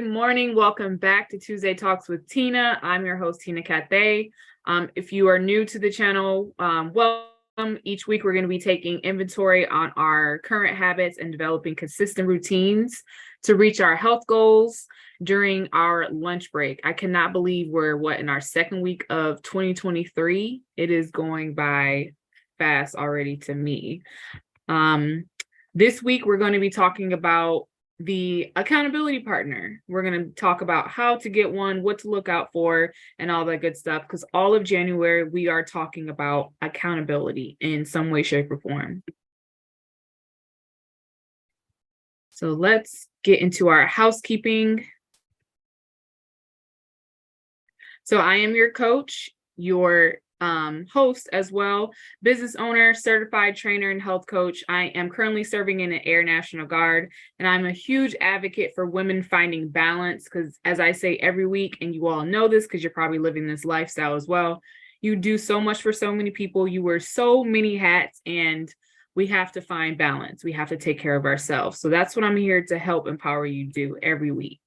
morning. Welcome back to Tuesday Talks with Teena. I'm your host, Teena Cathay. If you are new to the channel, welcome. Each week, we're going to be taking inventory on our current habits and developing consistent routines to reach our health goals during our lunch break. I cannot believe we're in our second week of 2023. It is going by fast already to me. This week, we're going to be talking about the accountability partner. We're going to talk about how to get one, what to look out for, and all that good stuff. Because all of January, we are talking about accountability in some way, shape, or form. So let's get into our housekeeping. So I am your coach, your host as well, business owner, certified trainer, and health coach. I am currently serving in the Air National Guard, and I'm a huge advocate for women finding balance because, as I say every week, and you all know this because you're probably living this lifestyle as well, you do so much for so many people, you wear so many hats, and we have to find balance. We have to take care of ourselves. So that's what I'm here to help empower you do every week.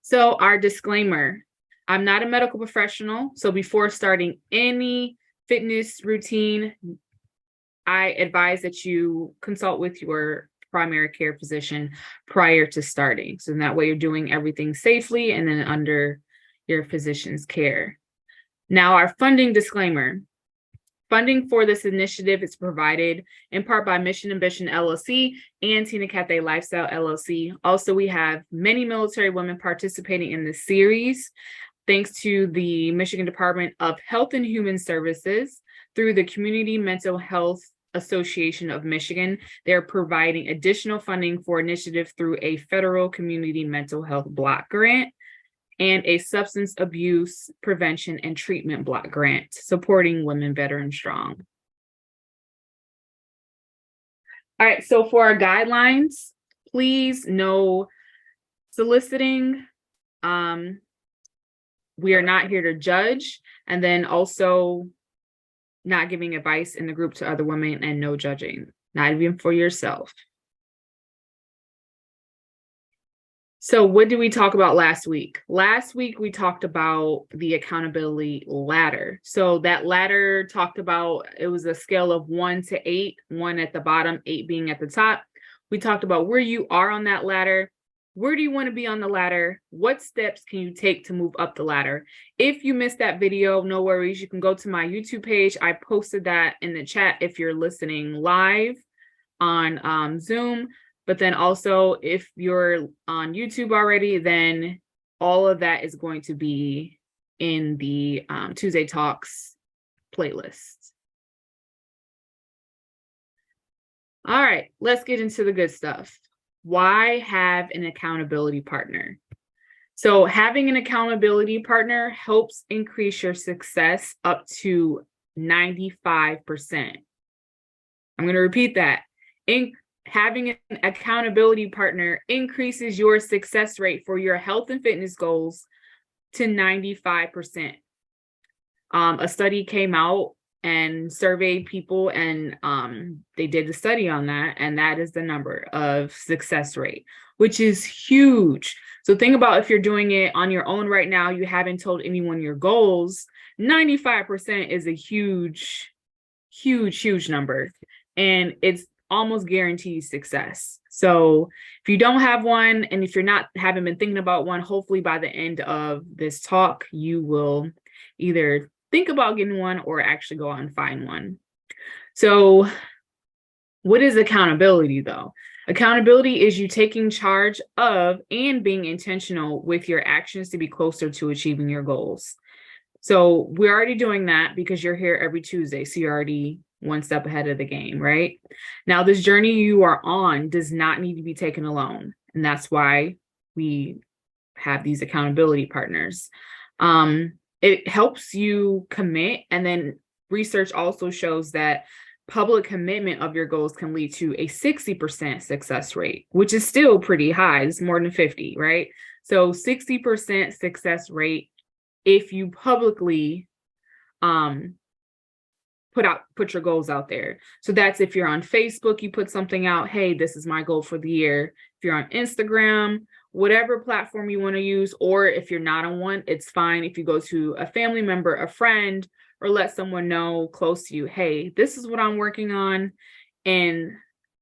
So our disclaimer, I'm not a medical professional. So before starting any fitness routine, I advise that you consult with your primary care physician prior to starting. So that way you're doing everything safely and then under your physician's care. Now, our funding disclaimer. Funding for this initiative is provided in part by Mission Ambition LLC and Teena Cathay Lifestyle LLC. Also, we have many military women participating in this series, thanks to the Michigan Department of Health and Human Services through the Community Mental Health Association of Michigan. They're providing additional funding for initiative through a federal community mental health block grant and a substance abuse prevention and treatment block grant supporting women better and strong. All right, so for our guidelines, please no soliciting. We are not here to judge, and then also not giving advice in the group to other women and no judging, not even for yourself. So what did we talk about last week? Last week, we talked about the accountability ladder. So that ladder talked about, it was a scale of 1 to 8, 1 at the bottom, 8 being at the top. We talked about where you are on that ladder. Where do you want to be on the ladder? What steps can you take to move up the ladder? If you missed that video, no worries. You can go to my YouTube page. I posted that in the chat if you're listening live on Zoom. But then also, if you're on YouTube already, then all of that is going to be in the Tuesday Talks playlist. All right, let's get into the good stuff. Why have an accountability partner? So having an accountability partner helps increase your success up to 95%. I'm going to repeat that. Having an accountability partner increases your success rate for your health and fitness goals to 95%. A study came out and surveyed people, and they did a study on that, and that is the number of success rate, which is huge. So think about if you're doing it on your own right now, you haven't told anyone your goals, 95% is a huge, huge, huge number, and it's almost guarantees success. So if you don't have one, and if haven't been thinking about one, hopefully by the end of this talk, you will either think about getting one or actually go out and find one. So what is accountability though? Accountability is you taking charge of and being intentional with your actions to be closer to achieving your goals. So we're already doing that because you're here every Tuesday. So you're already one step ahead of the game, right? Now, this journey you are on does not need to be taken alone. And that's why we have these accountability partners. It helps you commit. And then research also shows that public commitment of your goals can lead to a 60% success rate, which is still pretty high. It's more than 50, right? So 60% success rate if you publicly put your goals out there. So that's if you're on Facebook, you put something out, hey, this is my goal for the year. If you're on Instagram whatever platform you want to use. Or if you're not on one, it's fine if you go to a family member, a friend, or let someone know close to you, hey, this is what I'm working on. And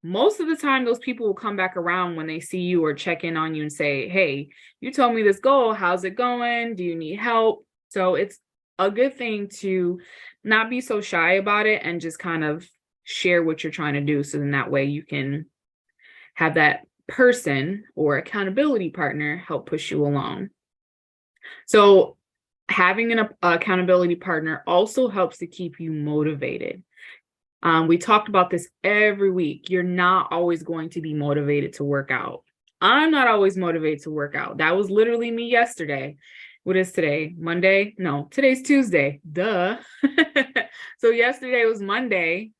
most of the time, those people will come back around when they see you or check in on you and say, hey, you told me this goal. How's it going? Do you need help? So it's a good thing to not be so shy about it and just kind of share what you're trying to do. So then that way you can have that person or accountability partner help push you along. So having an accountability partner also helps to keep you motivated. We talked about this every week. You're not always going to be motivated to work out. I'm not always motivated to work out. That was literally me yesterday. What is today? Monday? No, today's Tuesday. Duh. So yesterday was Monday,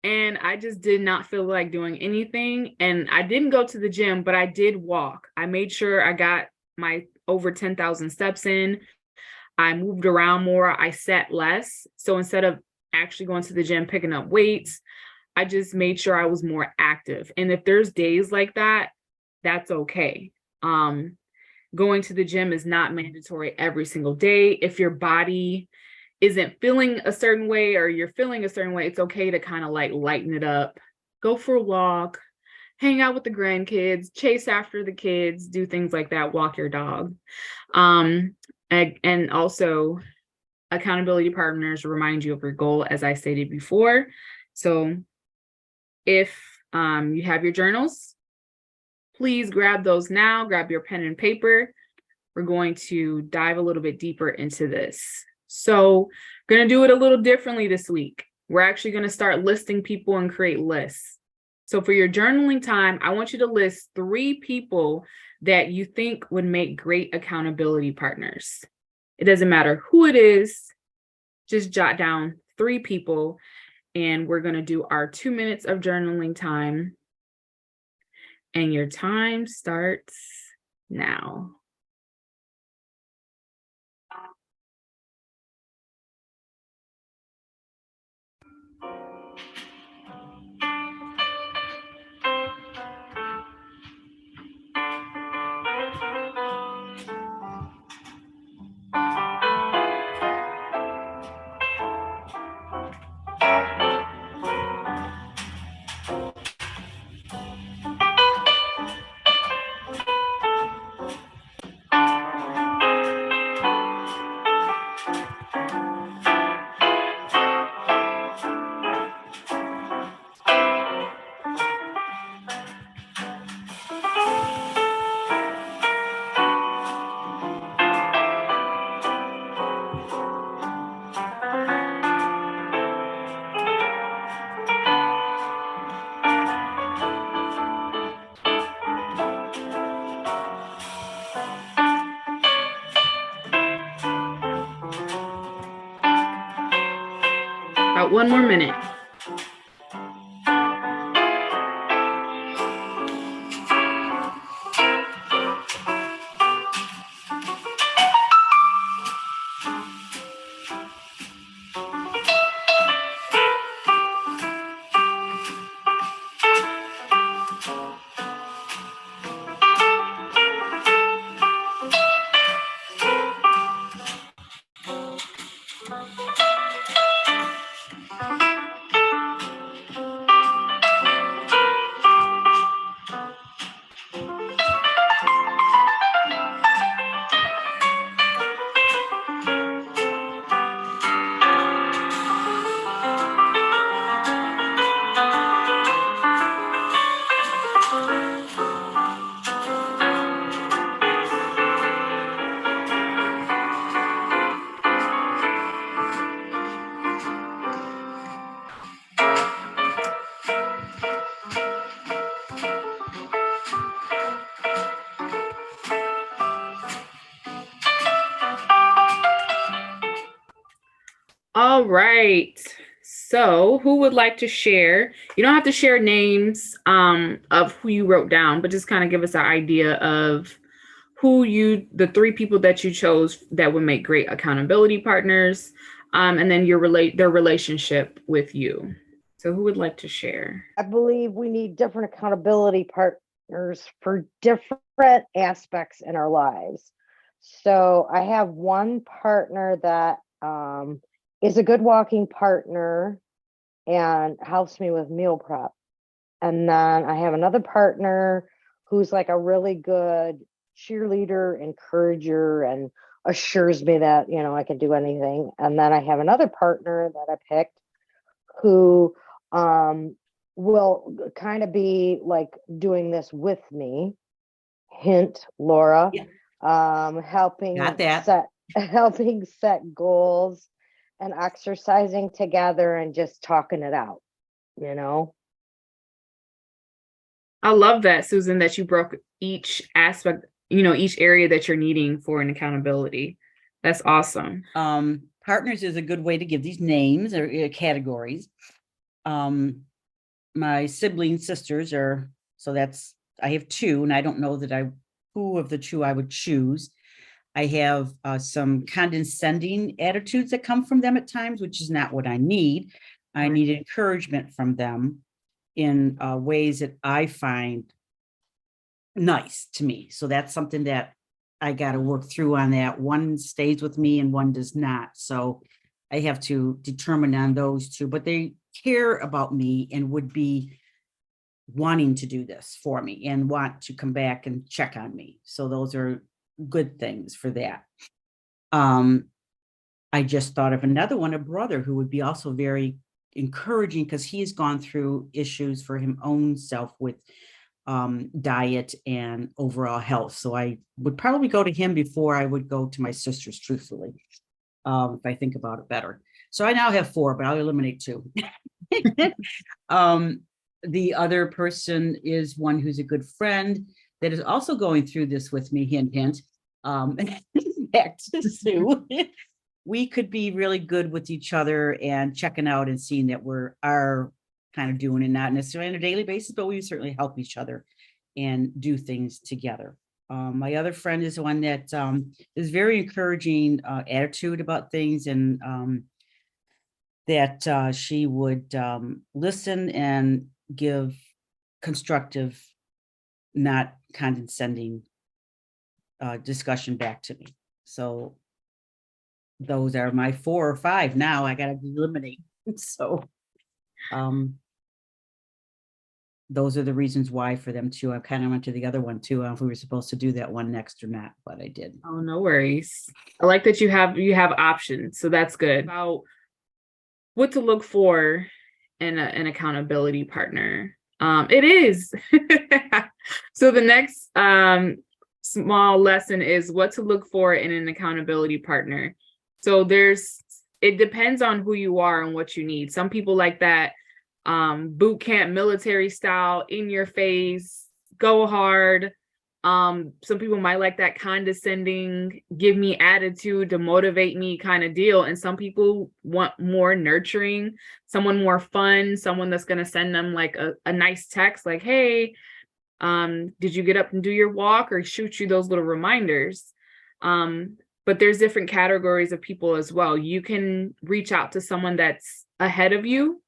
and I just did not feel like doing anything. And I didn't go to the gym, but I did walk. I made sure I got my over 10,000 steps in. I moved around more. I sat less. So instead of actually going to the gym, picking up weights, I just made sure I was more active. And if there's days like that, that's okay. Going to the gym is not mandatory every single day. If your body isn't feeling a certain way or you're feeling a certain way, it's okay to kind of like lighten it up, go for a walk, hang out with the grandkids, chase after the kids, do things like that, walk your dog. And also accountability partners remind you of your goal, as I stated before. So if you have your journals, please grab those now, grab your pen and paper. We're going to dive a little bit deeper into this. So we're going to do it a little differently this week. We're actually going to start listing people and create lists. So for your journaling time, I want you to list 3 people that you think would make great accountability partners. It doesn't matter who it is, just jot down 3 people, and we're going to do our 2 minutes of journaling time. And your time starts now. About 1 more minute. All right. So who would like to share? You don't have to share names of who you wrote down, but just kind of give us an idea of the 3 people that you chose that would make great accountability partners, and then their relationship with you. So who would like to share? I believe we need different accountability partners for different aspects in our lives. So I have one partner that is a good walking partner and helps me with meal prep. And then I have another partner who's like a really good cheerleader, encourager, and assures me that, I can do anything. And then I have another partner that I picked who um, will kind of be like doing this with me. Hint, Laura, Yeah, helping got that. set helping set goals and exercising together and just talking it out, you know? I love that, Susan, that you broke each aspect, each area that you're needing for an accountability. That's awesome. Partners is a good way to give these names or categories. Um, my sibling sisters are, so that's, I have two, and I don't know that who of the two I would choose. I have some condescending attitudes that come from them at times, which is not what I need. I need encouragement from them in ways that I find nice to me. So that's something that I got to work through on that. One stays with me and one does not. So I have to determine on those two, but they care about me and would be wanting to do this for me and want to come back and check on me. So those are good things for that. Um, I just thought of another one, a brother who would be also very encouraging because he has gone through issues for him own self with diet and overall health. So I would probably go to him before I would go to my sisters, truthfully, if I think about it better. So I now have four, but I'll eliminate two. um, the other person is one who's a good friend that is also going through this with me, hint, hint. Back to Sue. We could be really good with each other and checking out and seeing that are kind of doing it, not necessarily on a daily basis, but we certainly help each other and do things together. My other friend is one that is very encouraging attitude about things, and that she would listen and give constructive, not condescending discussion back to me. So those are my 4 or 5 now. I got to eliminate. So um, those are the reasons why for them too. I kind of went to the other one too. If we were supposed to do that one next or not, but I did. Oh, no worries. I like that you have options, so that's good. About what to look for in an accountability partner. It is. So the next small lesson is what to look for in an accountability partner. So it depends on who you are and what you need. Some people like that boot camp military style, in your face, go hard. Some people might like that condescending, give me attitude to motivate me kind of deal. And some people want more nurturing, someone more fun, someone that's going to send them like a nice text like, hey, did you get up and do your walk, or shoot you those little reminders. But there's different categories of people as well. You can reach out to someone that's ahead of you.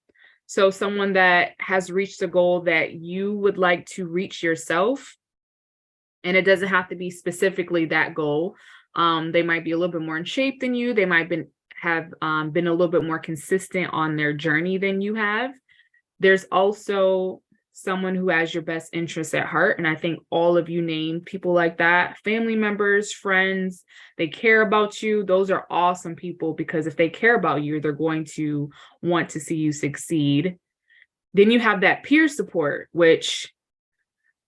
So someone that has reached a goal that you would like to reach yourself, and it doesn't have to be specifically that goal. They might be a little bit more in shape than you. They might have been a little bit more consistent on their journey than you have. There's also someone who has your best interests at heart. And I think all of you named people like that, family members, friends, they care about you. Those are awesome people, because if they care about you, they're going to want to see you succeed. Then you have that peer support, which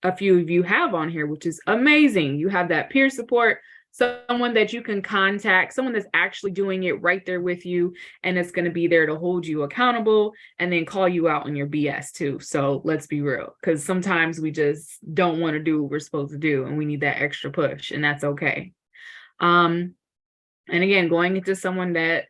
a few of you have on here, which is amazing. You have that peer support, someone that you can contact, someone that's actually doing it right there with you, and it's going to be there to hold you accountable and then call you out on your BS too. So let's be real, because sometimes we just don't want to do what we're supposed to do, and we need that extra push, and that's okay. And again, going into someone that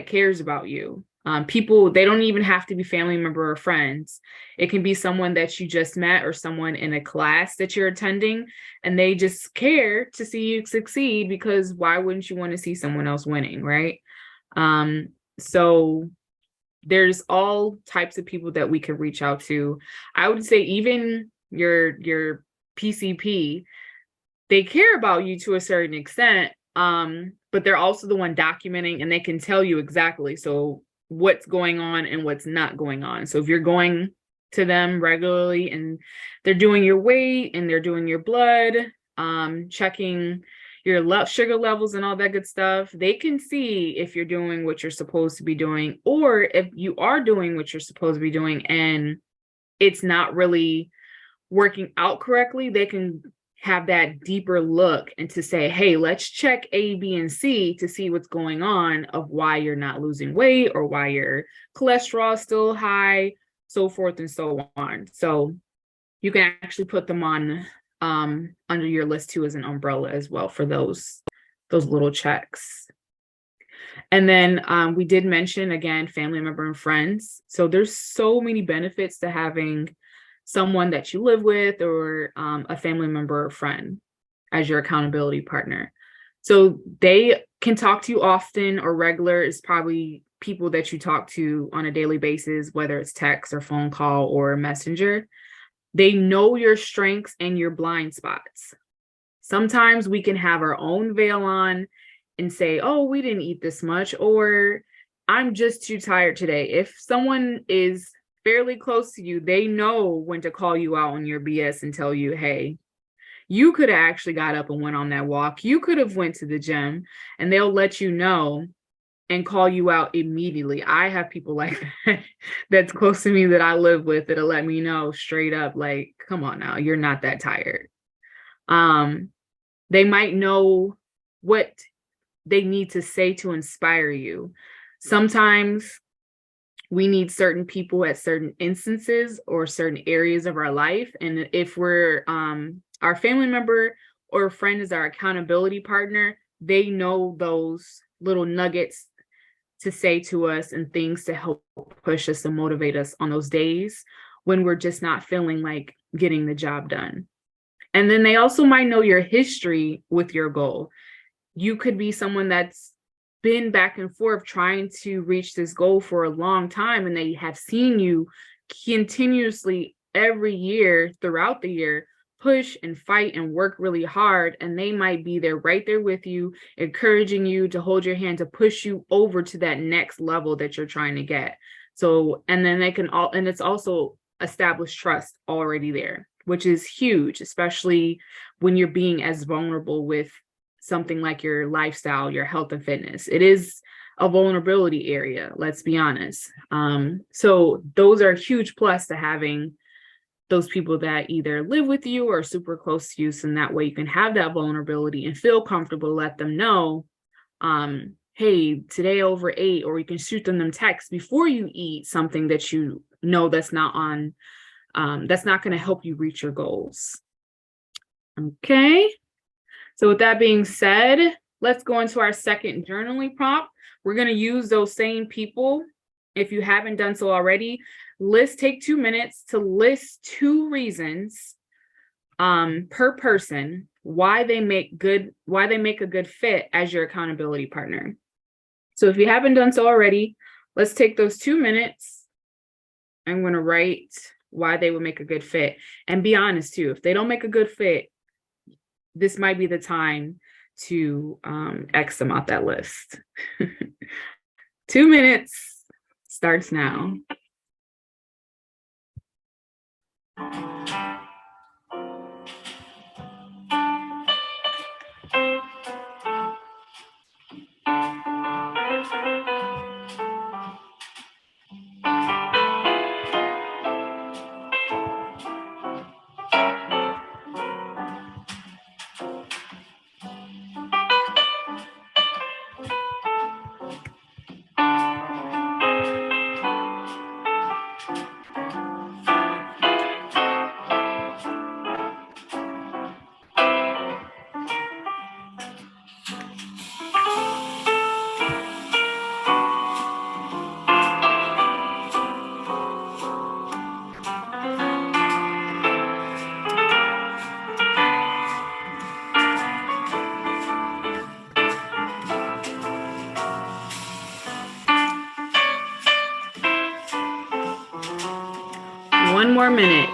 cares about you. People, they don't even have to be family member or friends. It can be someone that you just met, or someone in a class that you're attending, and they just care to see you succeed, because why wouldn't you want to see someone else winning, right? So there's all types of people that we can reach out to. I would say even your PCP, they care about you to a certain extent, but they're also the one documenting, and they can tell you exactly so what's going on and what's not going on. So if you're going to them regularly and they're doing your weight and they're doing your blood, checking your sugar levels and all that good stuff, they can see if you're doing what you're supposed to be doing, or if you are doing what you're supposed to be doing and it's not really working out correctly. They can have that deeper look and to say, hey, let's check A, B, and C to see what's going on of why you're not losing weight or why your cholesterol is still high, so forth and so on. So you can actually put them on under your list too as an umbrella as well for those little checks. And then we did mention, again, family member and friends. So there's so many benefits to having someone that you live with or a family member or friend as your accountability partner. So they can talk to you often, or regular is probably people that you talk to on a daily basis, whether it's text or phone call or messenger. They know your strengths and your blind spots. Sometimes we can have our own veil on and say, oh, we didn't eat this much, or I'm just too tired today. If someone is fairly close to you, they know when to call you out on your BS and tell you, hey, you could have actually got up and went on that walk. You could have went to the gym, and they'll let you know and call you out immediately. I have people like that that's close to me that I live with that'll let me know straight up, like, come on now, you're not that tired. They might know what they need to say to inspire you. Sometimes we need certain people at certain instances or certain areas of our life. And if we're our family member or friend is our accountability partner, they know those little nuggets to say to us and things to help push us and motivate us on those days when we're just not feeling like getting the job done. And then they also might know your history with your goal. You could be someone that's been back and forth trying to reach this goal for a long time, and they have seen you continuously every year throughout the year push and fight and work really hard, and they might be there right there with you, encouraging you to hold your hand to push you over to that next level that you're trying to get. So, and then they can all, and it's also established trust already there, which is huge, especially when you're being as vulnerable with something like your lifestyle, your health and fitness. It is a vulnerability area, let's be honest. So those are a huge plus to having those people that either live with you or super close to you. So in that way you can have that vulnerability and feel comfortable to let them know, hey, today over 8, or you can shoot them texts before you eat something that you know that's not on, that's not going to help you reach your goals. Okay. So with that being said, let's go into our second journaling prompt. We're going to use those same people. If you haven't done so already, take 2 minutes to list 2 reasons per person why they make a good fit as your accountability partner. So if you haven't done so already, let's take those 2 minutes. I'm going to write why they would make a good fit, and be honest too. If they don't make a good fit, this might be the time to X them out that list. 2 minutes starts now. One more minute.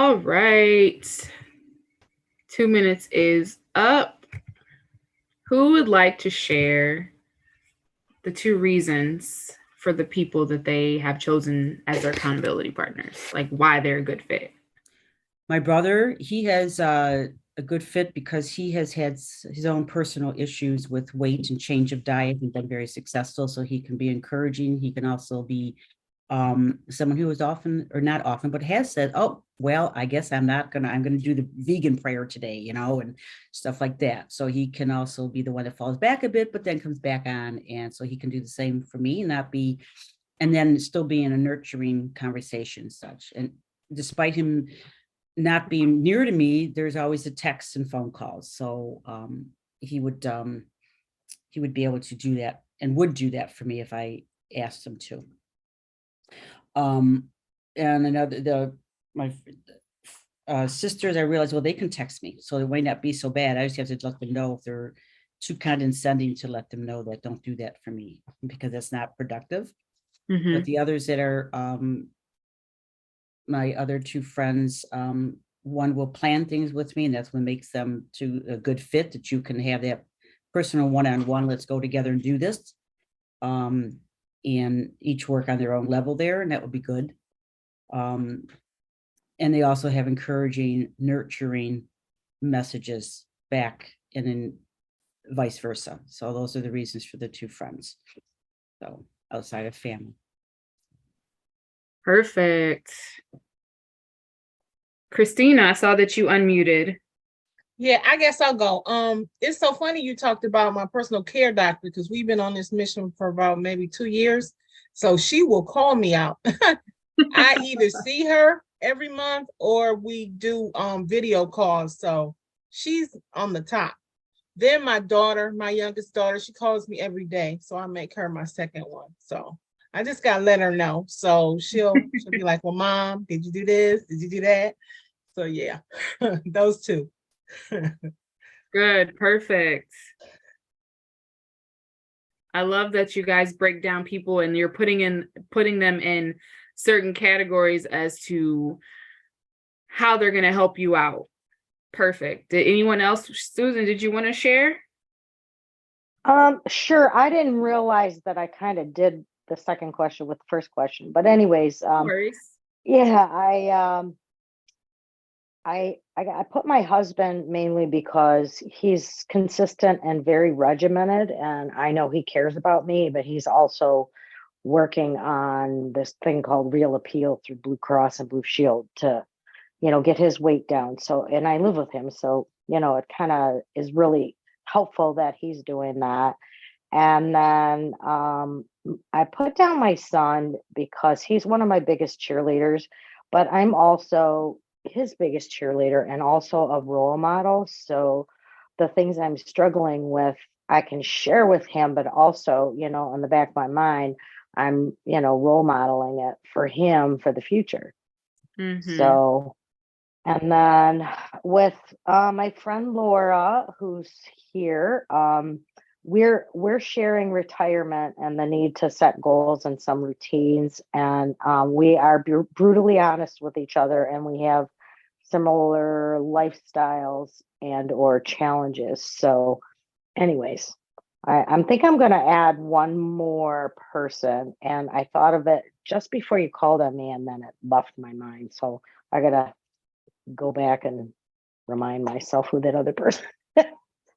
All right. 2 minutes is up. Who would like to share the 2 reasons for the people that they have chosen as their accountability partners? Like why they're a good fit? My brother, he has a good fit because he has had his own personal issues with weight and change of diet and been very successful. So he can be encouraging. He can also be someone who is often, or not often, but has said, oh, well, I guess I'm gonna do the vegan prayer today, and stuff like that. So he can also be the one that falls back a bit, but then comes back on. And so he can do the same for me, and then still be in a nurturing conversation and such. And despite him not being near to me, there's always a text and phone calls. So he would be able to do that and would do that for me if I asked him to. And my sisters, I realized, well, they can text me, so it might not be so bad. I just have to let them know if they're too condescending to let them know that don't do that for me because that's not productive. Mm-hmm. But the others that are my other 2 friends, one will plan things with me, and that's what makes them to a good fit, that you can have that personal one-on-one, let's go together and do this. And each work on their own level there, and that would be good. And they also have encouraging, nurturing messages back, and then vice versa. So those are the reasons for the 2 friends. So outside of family. Perfect. Christina, I saw that you unmuted. Yeah, I guess I'll go. It's so funny you talked about my personal care doctor because we've been on this mission for about maybe 2 years. So she will call me out. I either see her every month or we do video calls. So she's on the top. Then my daughter, my youngest daughter, she calls me every day. So I make her my second one. So I just gotta let her know. So she'll be like, well, Mom, did you do this? Did you do that? So yeah, those 2. Good, perfect. I love that you guys break down people and you're putting them in certain categories as to how they're going to help you out. Perfect. Did anyone else? Susan, did you want to share? Sure. I didn't realize that I kind of did the second question with the first question, but anyways, No worries. yeah, I put my husband mainly because he's consistent and very regimented, and I know he cares about me, but he's also working on this thing called Real Appeal through Blue Cross and Blue Shield to, get his weight down. So, and I live with him, so, it kind of is really helpful that he's doing that. And then I put down my son because he's one of my biggest cheerleaders, but I'm also his biggest cheerleader and also a role model. So the things I'm struggling with, I can share with him, but also, in the back of my mind, I'm, role modeling it for him for the future. Mm-hmm. So, and then with my friend Laura, who's here, we're sharing retirement and the need to set goals and some routines, and we are brutally honest with each other, and we have similar lifestyles and or challenges. So anyways, I think I'm going to add one more person, and I thought of it just before you called on me, and then it left my mind. So I got to go back and remind myself who that other person.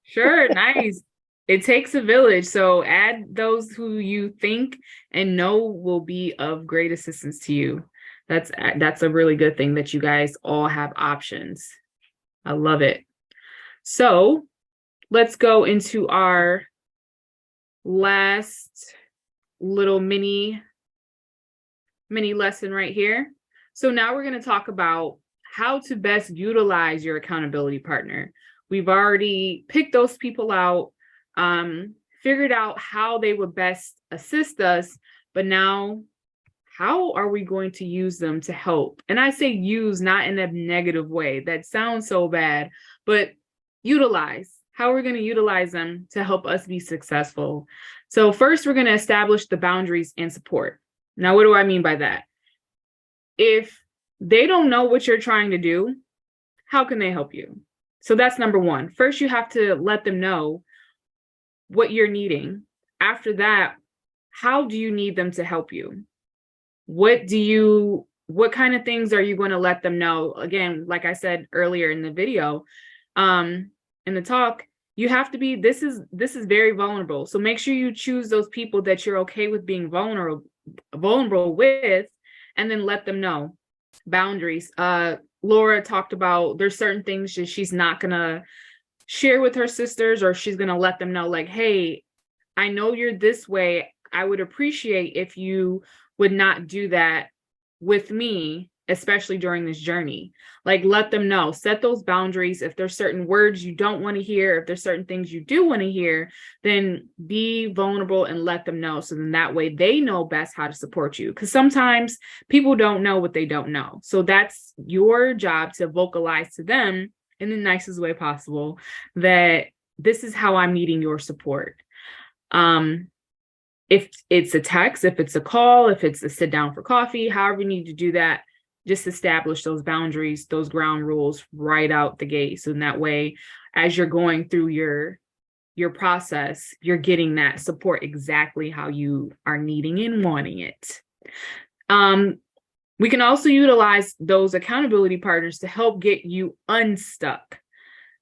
Sure, nice. It takes a village, so add those who you think and know will be of great assistance to you. That's a really good thing that you guys all have options. I love it. So let's go into our last little mini lesson right here. So now we're going to talk about how to best utilize your accountability partner. We've already picked those people out, figured out how they would best assist us, but now how are we going to use them to help? And I say use not in a negative way. That sounds so bad, but utilize. How are we going to utilize them to help us be successful? So first, we're going to establish the boundaries and support. Now, what do I mean by that? If they don't know what you're trying to do, how can they help you? So that's number one. First, you have to let them know what you're needing. After that, how do you need them to help you? What kind of things are you going to let them know? Again, like I said earlier in the video, in the talk, you have to be, this is very vulnerable. So make sure you choose those people that you're okay with being vulnerable with, and then let them know. Boundaries. Laura talked about there's certain things that she's not gonna share with her sisters, or she's gonna let them know, like, hey, I know you're this way. I would appreciate if you would not do that with me, especially during this journey. Like, let them know, set those boundaries. If there's certain words you don't want to hear, if there's certain things you do want to hear, then be vulnerable and let them know. So then that way they know best how to support you. Because sometimes people don't know what they don't know. So that's your job to vocalize to them in the nicest way possible that this is how I'm needing your support. If it's a text, if it's a call, if it's a sit down for coffee, however you need to do that, just establish those boundaries, those ground rules right out the gate. So in that way, as you're going through your process, you're getting that support exactly how you are needing and wanting it. We can also utilize those accountability partners to help get you unstuck.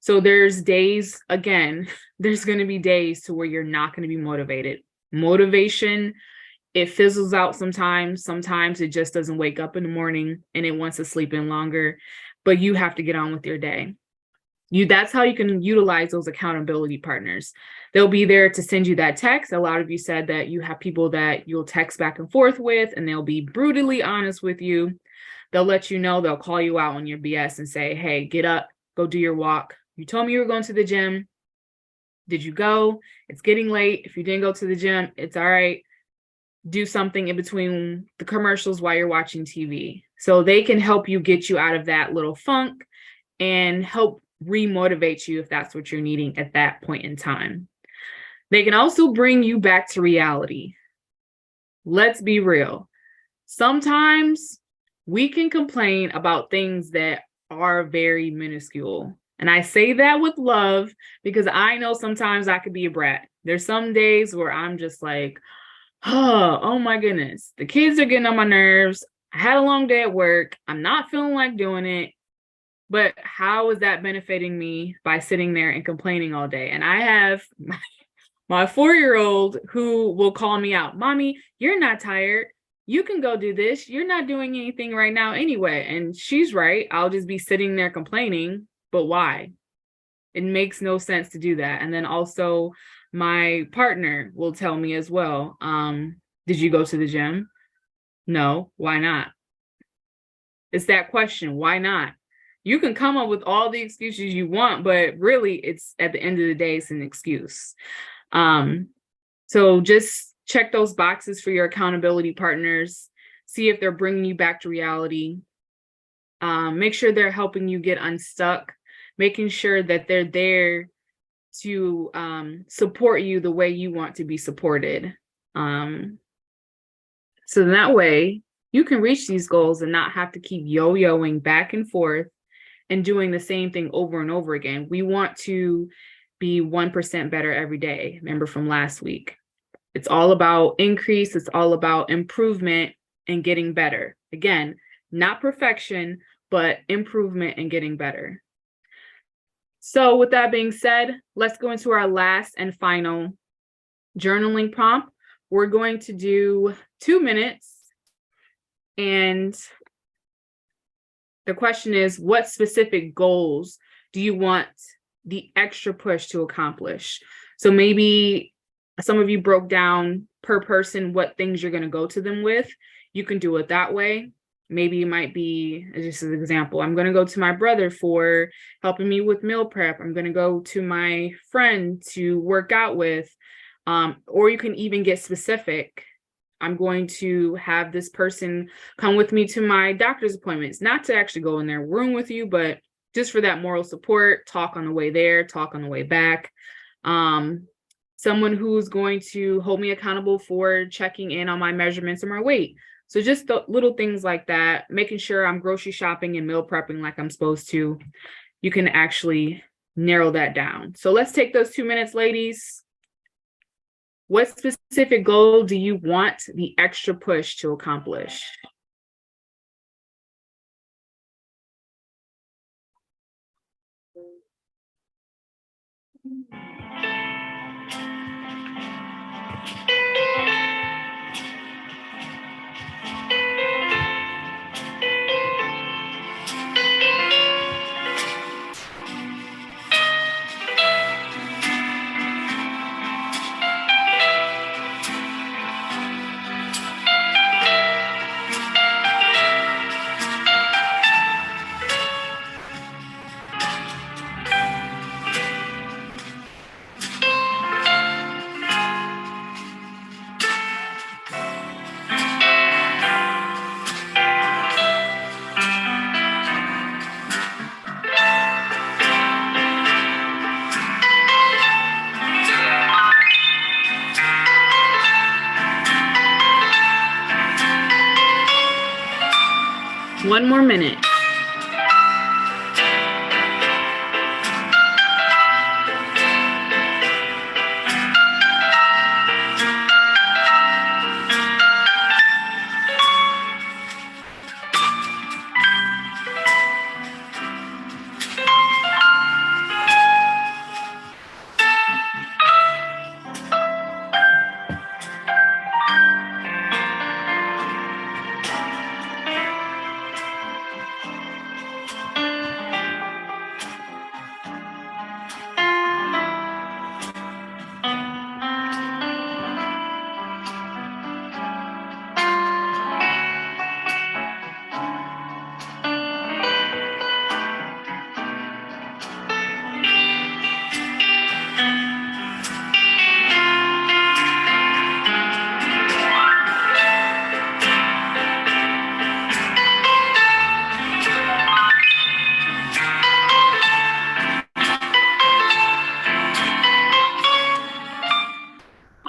So there's days, again, there's going to be days to where you're not going to be motivated. Motivation, it fizzles out sometimes. Sometimes it just doesn't wake up in the morning and it wants to sleep in longer, but you have to get on with your day. That's how you can utilize those accountability partners. They'll be there to send you that text. A lot of you said that you have people that you'll text back and forth with, and they'll be brutally honest with you. They'll let you know, they'll call you out on your BS and say, hey, get up, go do your walk. You told me you were going to the gym. Did you go? It's getting late. If you didn't go to the gym, it's all right. Do something in between the commercials while you're watching TV. So they can help you get you out of that little funk and help remotivate you if that's what you're needing at that point in time. They can also bring you back to reality. Let's be real. Sometimes we can complain about things that are very minuscule. And I say that with love because I know sometimes I could be a brat. There's some days where I'm just like, oh my goodness, the kids are getting on my nerves. I had a long day at work. I'm not feeling like doing it. But how is that benefiting me by sitting there and complaining all day? And I have my 4-year-old who will call me out. Mommy, you're not tired. You can go do this. You're not doing anything right now anyway. And she's right. I'll just be sitting there complaining. But why? It makes no sense to do that. And then also my partner will tell me as well, did you go to the gym? No. Why not? It's that question. Why not? You can come up with all the excuses you want, but really it's at the end of the day, it's an excuse. So just check those boxes for your accountability partners. See if they're bringing you back to reality. Make sure they're helping you get unstuck, making sure that they're there to support you the way you want to be supported. So that way you can reach these goals and not have to keep yo-yoing back and forth and doing the same thing over and over again. We want to be 1% better every day. Remember from last week, it's all about increase. It's all about improvement and getting better. Again, not perfection, but improvement and getting better. So with that being said, let's go into our last and final journaling prompt. We're going to do 2 minutes. And the question is, what specific goals do you want the extra push to accomplish? So maybe some of you broke down per person what things you're going to go to them with. You can do it that way. Maybe it might be, just as an example, I'm going to go to my brother for helping me with meal prep. I'm going to go to my friend to work out with. Or you can even get specific. I'm going to have this person come with me to my doctor's appointments, not to actually go in their room with you, but just for that moral support, talk on the way there, talk on the way back. Someone who's going to hold me accountable for checking in on my measurements and my weight. So just the little things like that, making sure I'm grocery shopping and meal prepping like I'm supposed to, you can actually narrow that down. So let's take those 2 minutes, ladies. What specific goal do you want the extra push to accomplish? One more minute.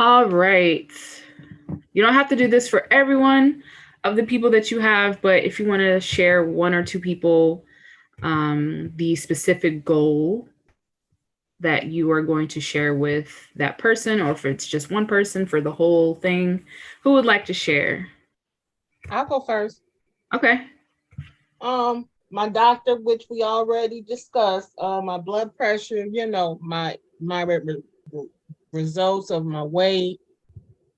All right. You don't have to do this for everyone of the people that you have, but if you want to share one or two people, the specific goal that you are going to share with that person, or if it's just one person for the whole thing, who would like to share? I'll go first. Okay. My doctor, which we already discussed, my blood pressure, my results of my weight.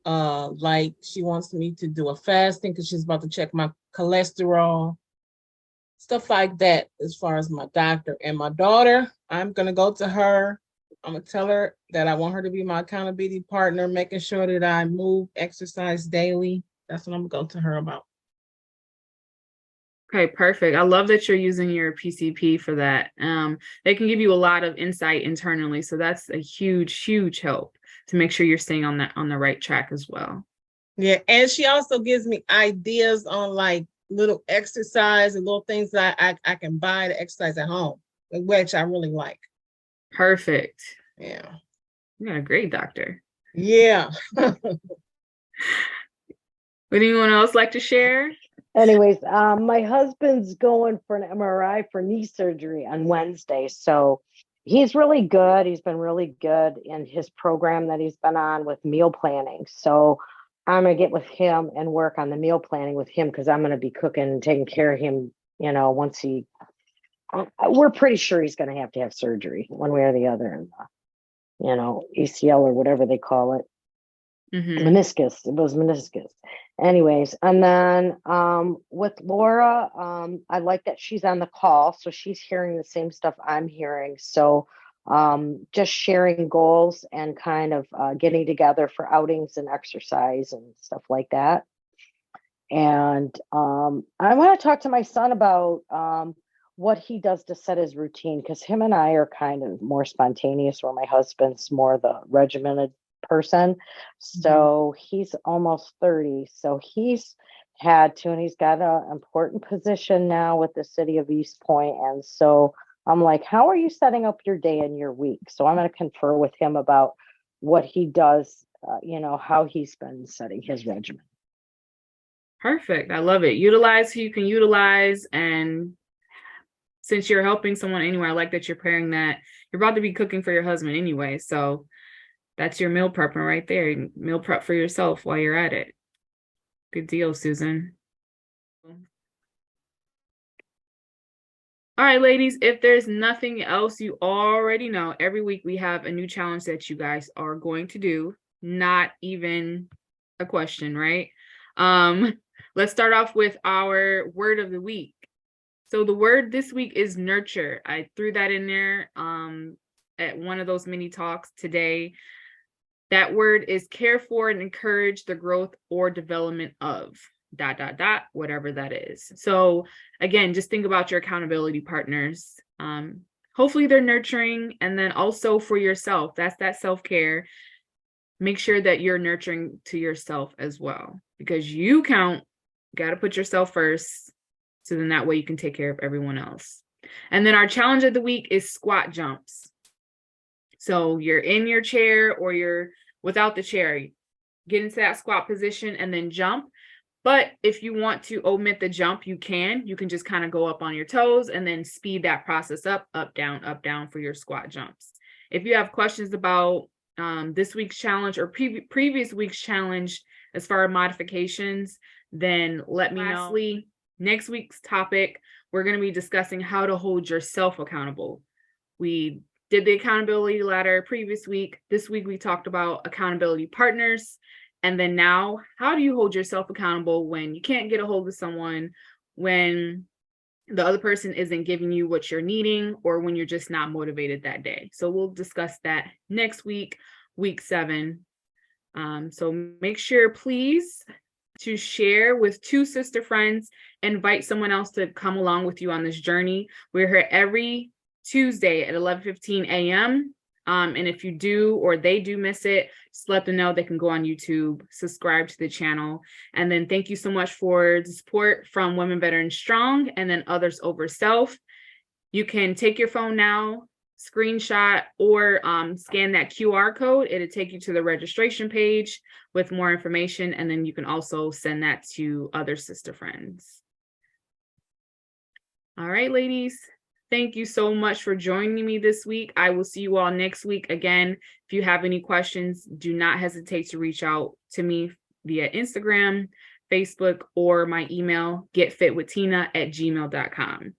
Like she wants me to do a fasting because she's about to check my cholesterol, stuff like that. As far as my doctor and my daughter, I'm gonna go to her. I'm gonna tell her that I want her to be my accountability partner, making sure that I move, exercise daily. That's what I'm gonna go to her about. Okay, perfect. I love that you're using your PCP for that. They can give you a lot of insight internally, so that's a huge, huge help to make sure you're staying on the right track as well. Yeah, and she also gives me ideas on like little exercise and little things that I can buy to exercise at home, which I really like. Perfect. Yeah. You got a great doctor. Yeah. Would anyone else like to share? Anyways, my husband's going for an MRI for knee surgery on Wednesday. So he's really good. He's been really good in his program that he's been on with meal planning. So I'm gonna get with him and work on the meal planning with him because I'm gonna be cooking and taking care of him, once we're pretty sure he's gonna have to have surgery one way or the other, and ACL or whatever they call it. Meniscus. It was meniscus. Anyways, and then with Laura, I like that she's on the call, so she's hearing the same stuff I'm hearing. So just sharing goals and kind of getting together for outings and exercise and stuff like that. And I want to talk to my son about what he does to set his routine, because him and I are kind of more spontaneous, where my husband's more the regimented person. So he's almost 30. So he's had to, and he's got an important position now with the city of East Point. And so I'm like, how are you setting up your day and your week? So I'm going to confer with him about what he does, how he's been setting his regimen. Perfect. I love it. Utilize who you can utilize. And since you're helping someone anyway, I like that you're pairing that. You're about to be cooking for your husband anyway. So that's your meal prepping right there. You can meal prep for yourself while you're at it. Good deal, Susan. All right, ladies, if there's nothing else, you already know every week we have a new challenge that you guys are going to do. Not even a question, right? Let's start off with our word of the week. So the word this week is nurture. I threw that in there at one of those mini talks today. That word is care for and encourage the growth or development of ... whatever that is. So again, just think about your accountability partners. Hopefully they're nurturing, and then also for yourself, that's that self-care. Make sure that you're nurturing to yourself as well, because you got to put yourself first. So then that way you can take care of everyone else. And then our challenge of the week is squat jumps. So you're in your chair or you're without the chair, get into that squat position and then jump. But if you want to omit the jump, you can just kind of go up on your toes and then speed that process up, down for your squat jumps. If you have questions about this week's challenge or previous week's challenge as far as modifications, then let me know. Lastly, next week's topic, we're going to be discussing how to hold yourself accountable. We did the accountability ladder previous week. This week, we talked about accountability partners. And then now, how do you hold yourself accountable when you can't get a hold of someone, when the other person isn't giving you what you're needing, or when you're just not motivated that day? So we'll discuss that next week, week 7. So make sure, please, to share with 2 sister friends, invite someone else to come along with you on this journey. We're here every Tuesday at 11:15 a.m. And if you do or they do miss it, just let them know they can go on YouTube, subscribe to the channel. And then thank you so much for the support from Women Better and Strong, and then Others Over Self. You can take your phone now, screenshot, or scan that QR code. It'll take you to the registration page with more information. And then you can also send that to other sister friends. All right, ladies. Thank you so much for joining me this week. I will see you all next week. Again, if you have any questions, do not hesitate to reach out to me via Instagram, Facebook, or my email, getfitwithteena@gmail.com.